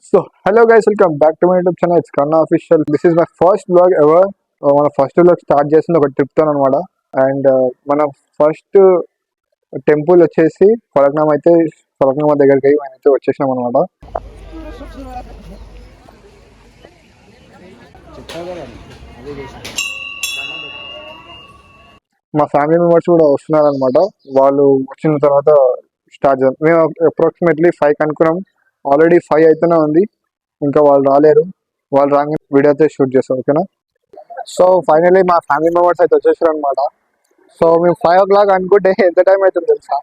So, hello guys, welcome back to my YouTube channel. It's Kanna Official. This is my first vlog ever. మన first vlog start చేసింది ఒక ట్రిప్తో అనమాట. And మన first temple వచ్చేసి ఫలక్నామా దగ్గరికి అయితే వచ్చేసినాం అనమాట. మా ఫ్యామిలీ మెంబర్స్ కూడా వస్తున్నారు అనమాట. వాళ్ళు వచ్చిన తర్వాత స్టార్ట్ చేద్దాం. మేము అప్రాక్సిమేట్లీ 5 అనుకున్నాం. ఆల్రెడీ 5 అయితేనే ఉంది. ఇంకా వాళ్ళు రాలేరు. వాళ్ళు రాగానే వీడియో అయితే షూట్ చేస్తాం, ఓకేనా. సో ఫైనల్లీ మా ఫ్యామిలీ మెంబర్స్ అయితే వచ్చేసారు అనమాట. సో మేము 5 o'clock అనుకుంటే ఎంత టైం అవుతుంది తెలుసా?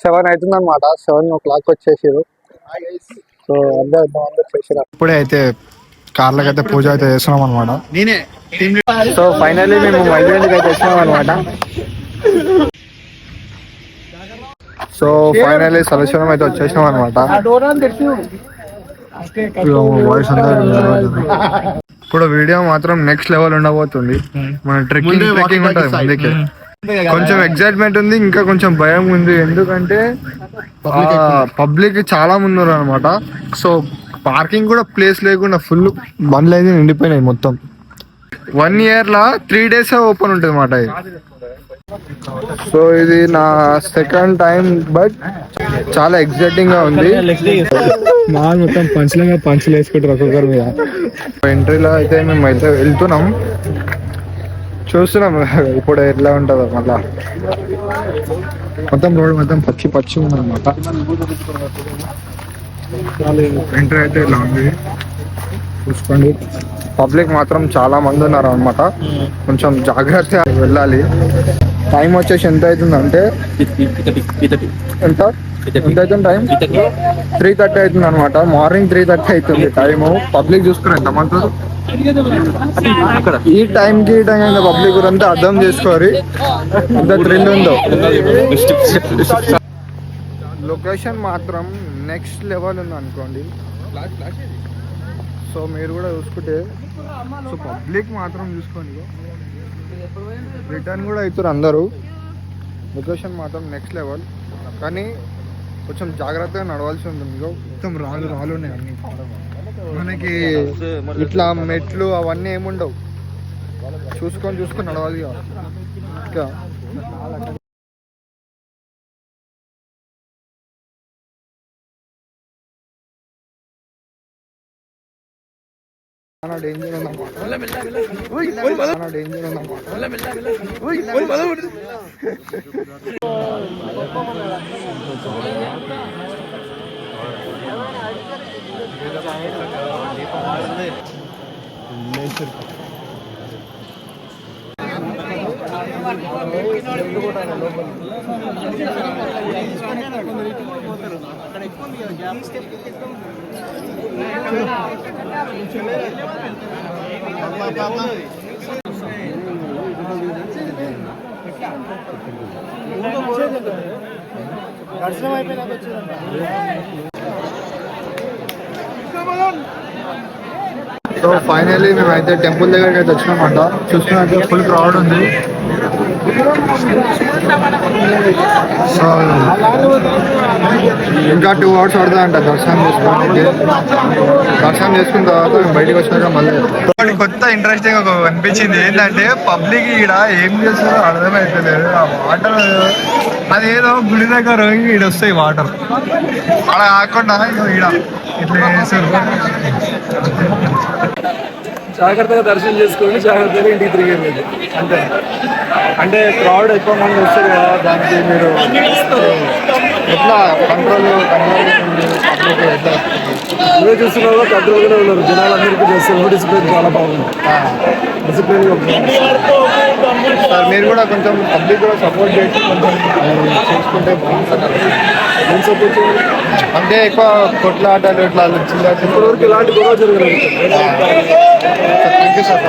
7 అవుతుంది అనమాట. 7 o'clock వచ్చేసారు. సో అందరూ వచ్చేసారు. ఇప్పుడే అయితే కార్లకు అయితే పూజ అయితే చేస్తున్నాం అనమాట. సో ఫైనల్లీ మేము మైలేండ్కి అయితే వచ్చినాం అనమాట. సో ఫైనల్లీ సలక్షణం అయితే వచ్చేసినాం అనమాట. ఇప్పుడు వీడియో మాత్రం నెక్స్ట్ లెవెల్ ఉండబోతుంది. మన ట్రెక్కింగ్ ఉంటుంది, అందుకే కొంచెం ఎక్సైట్మెంట్ ఉంది, ఇంకా కొంచెం భయం ఉంది. ఎందుకంటే పబ్లిక్ చాలా మంది ఉన్నారు అనమాట. సో పార్కింగ్ కూడా ప్లేస్ లేకుండా ఫుల్ బండ్లు అయితే నిండిపోయినాయి మొత్తం. 1 year 3 days ఓపెన్ ఉంటుంది అన్నమాట ఇది. సో ఇది నా సెకండ్ టైం, బట్ చాలా ఎక్సైటింగ్ గా ఉంది. మొత్తం పంచులు వేసుకుంటారు ఒక్కొక్కరి మీద. ఎంట్రీలో అయితే మేము అయితే వెళ్తున్నాం, చూస్తున్నాం ఇప్పుడు ఎట్లా ఉంటుందో. మళ్ళా మొత్తం రోడ్ మొత్తం పచ్చి ఉందన్నమాట. ఎంట్రీ అయితే ఇలా ఉంది, చూసుకోండి. పబ్లిక్ మాత్రం చాలా మంది ఉన్నారు అనమాట. కొంచెం జాగ్రత్తగా వెళ్ళాలి. టైం వచ్చేసి ఎంత అవుతుందంటే ఎంత అవుతుంది టైం? 3:30 అవుతుంది అనమాట. మార్నింగ్ 3:30 అవుతుంది టైము. పబ్లిక్ చూసుకుని ఎంత మంది ఈ టైంకి పబ్లిక్ అంతా అర్థం చేసుకోవాలి ఎంత థ్రిల్ ఉందో. లొకేషన్ మాత్రం నెక్స్ట్ లెవెల్ ఉంది అనుకోండి. సో మీరు కూడా చూసుకుంటే, సో పబ్లిక్ మాత్రం చూసుకోండి. రిటర్న్ కూడా అవుతారు అందరూ. లొకేషన్ మాత్రం నెక్స్ట్ లెవెల్, కానీ కొంచెం జాగ్రత్తగా నడవాల్సి ఉంటుంది. మొత్తం రాళ్ళు ఉన్నాయి అన్ని. మనకి ఇట్లా మెట్లు అవన్నీ ఏముండవు, చూసుకొని నడవాలి. ఇంకా డేంజర్ దర్శనం అయిపోయినాక వచ్చిందంట. సో ఫైనల్లీ మేమైతే టెంపుల్ దగ్గరికి అయితే వచ్చినామంట. చూసుకున్నట్టు ఫుల్ క్రౌడ్ ఉంది. సో ఇంకా 2 hours పడుతుందంట దర్శనం చేసుకోవడానికి. దర్శనం చేసుకున్న తర్వాత మేము బయటకు వచ్చినాక మళ్ళీ కొత్త ఇంట్రెస్టింగ్ ఒక అనిపించింది. ఏంటంటే పబ్లిక్ ఈడ ఏం చేస్తారో అర్థమైపోలేదు. ఆ వాటర్ అదేదో గుడి దగ్గర ఈడ వస్తాయి వాటర్, అలా కాకుండా ఈడ ఇట్లా చేస్తారు. జాగ్రత్తగా దర్శనం చేసుకొని జాగ్రత్తగా ఇంటికి తిరిగేది అంతే. అంటే క్రౌడ్ ఎక్కువ మంది వస్తారు కదా, దానికి మీరు ఎట్లా కంట్రోల్ నువ్వే చూస్తున్నావు, కంట్రోల్గానే ఉన్నారు. జనాలు అందరికీ చేస్తారు. డిసిప్లిన్ చాలా బాగుంది. డిసిప్లిన్గా మీరు కూడా కొంచెం పబ్లిక్ కూడా సపోర్ట్ చేసి కొంచెం చేసుకుంటే బాగుంటుంది. ఏం సపోర్ట్ చేయాలి అంటే ఎక్కువ కొట్లాటలు ఇట్లా ఇప్పటివరకు ఇలాంటి గొడవ జరగలేదు. Thank you sir.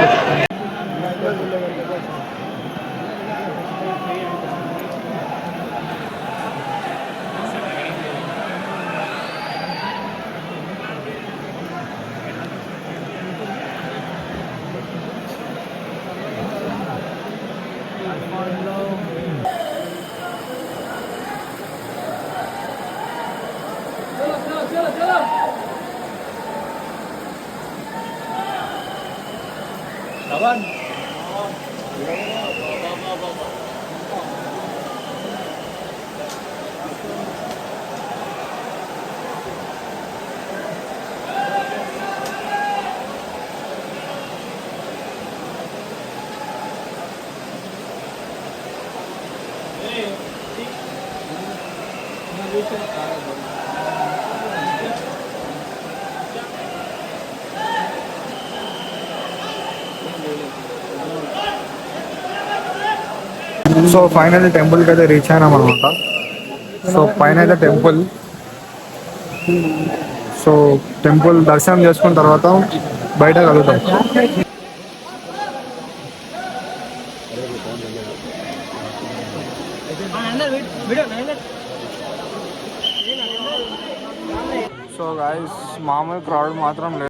So final టెంపుల్కి అయితే రీచ్ అయినాం అనమాట. సో పైన అయితే టెంపుల్. సో టెంపుల్ దర్శనం చేసుకున్న తర్వాత బయట కలుగుతాం. సో గాయస్ మామూలు క్రౌడ్ మాత్రం లేదు.